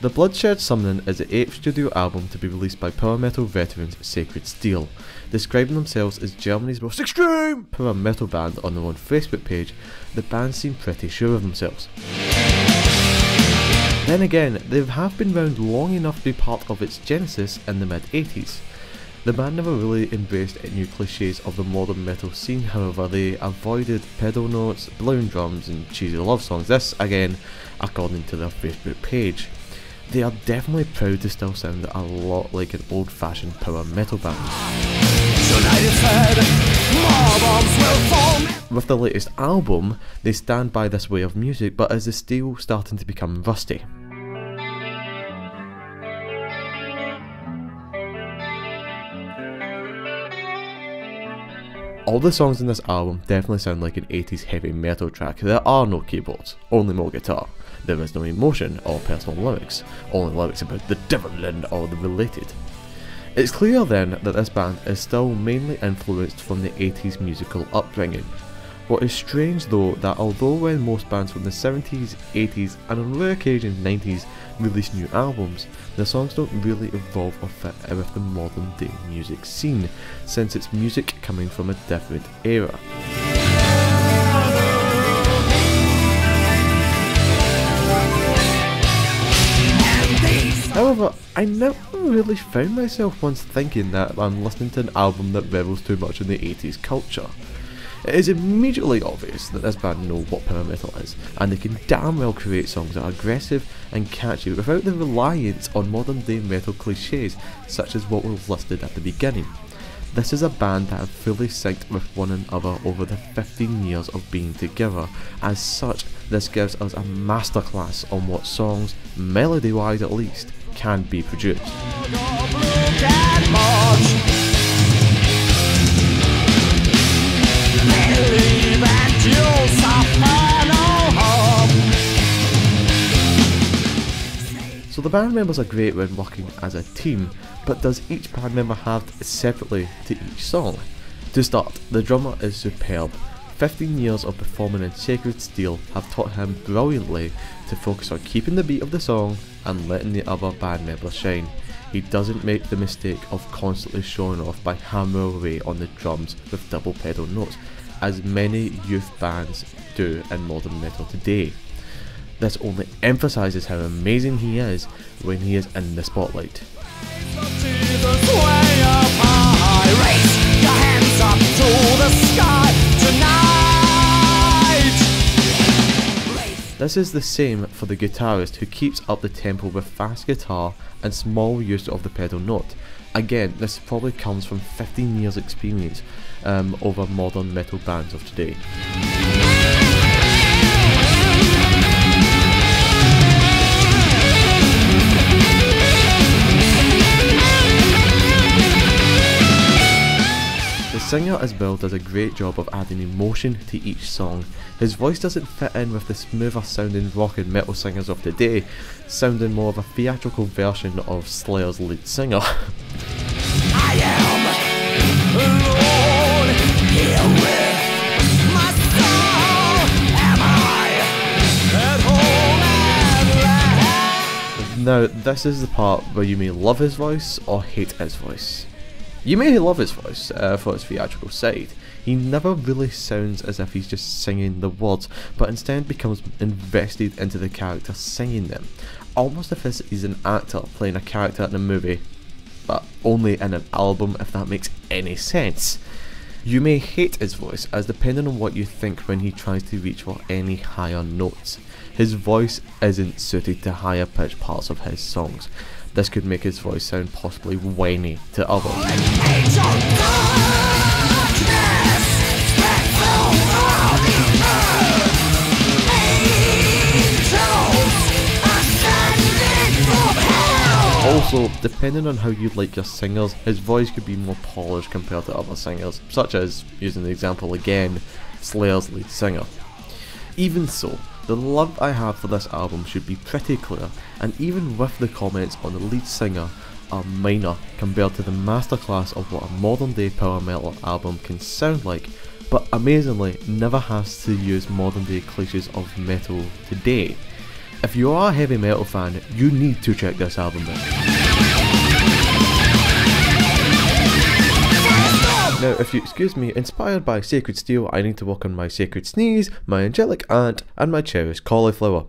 The Bloodshed Summoning is the 8th studio album to be released by power metal veterans Sacred Steel. Describing themselves as Germany's most extreme power metal band on their own Facebook page, the band seem pretty sure of themselves. Then again, they have been around long enough to be part of its genesis in the mid-80s. The band never really embraced new cliches of the modern metal scene, however they avoided pedal notes, blown drums and cheesy love songs, this again according to their Facebook page. They are definitely proud to still sound a lot like an old-fashioned power metal band. With the latest album, they stand by this way of music, but is the steel starting to become rusty? All the songs in this album definitely sound like an 80s heavy metal track. There are no keyboards, only more guitar. There is no emotion or personal lyrics, only lyrics about the devil and all the related. It's clear then that this band is still mainly influenced from the 80s musical upbringing. What is strange though, that although when most bands from the 70s, 80s and on rare occasions 90s release new albums, the songs don't really evolve or fit with the modern day music scene, since it's music coming from a different era. However, I never really found myself once thinking that I'm listening to an album that revels too much in the 80s culture. It is immediately obvious that this band know what power metal is, and they can damn well create songs that are aggressive and catchy without the reliance on modern day metal cliches such as what was listed at the beginning. This is a band that have fully synced with one another over the 15 years of being together. As such, this gives us a masterclass on what songs, melody wise at least, can be produced. So the band members are great when working as a team, but does each band member have separately to each song? To start, the drummer is superb. 15 years of performing in Sacred Steel have taught him brilliantly to focus on keeping the beat of the song and letting the other band members shine. He doesn't make the mistake of constantly showing off by hammering away on the drums with double pedal notes, as many youth bands do in modern metal today. This only emphasises how amazing he is when he is in the spotlight. This is the same for the guitarist, who keeps up the tempo with fast guitar and small use of the pedal note. Again, this probably comes from 15 years experience over modern metal bands of today. The singer as well does a great job of adding emotion to each song. His voice doesn't fit in with the smoother sounding rock and metal singers of today, sounding more of a theatrical version of Slayer's lead singer. I am alone here with my soul. Am I at home at last? Now, this is the part where you may love his voice or hate his voice. You may love his voice for its theatrical side. He never really sounds as if he's just singing the words, but instead becomes invested into the character singing them, almost as if he's an actor playing a character in a movie, but only in an album, if that makes any sense. You may hate his voice, as depending on what you think when he tries to reach for any higher notes. His voice isn't suited to higher pitched parts of his songs. This could make his voice sound possibly whiny to others. Also, depending on how you like your singers, his voice could be more polished compared to other singers, such as, using the example again, Slayer's lead singer. Even so, the love I have for this album should be pretty clear, and even with the comments on the lead singer are minor compared to the masterclass of what a modern day power metal album can sound like, but amazingly never has to use modern day cliches of metal today. If you are a heavy metal fan, you need to check this album out. Now, if you excuse me, inspired by Sacred Steel, I need to work on my Sacred Sneeze, my Angelic Aunt, and my Cherished Cauliflower.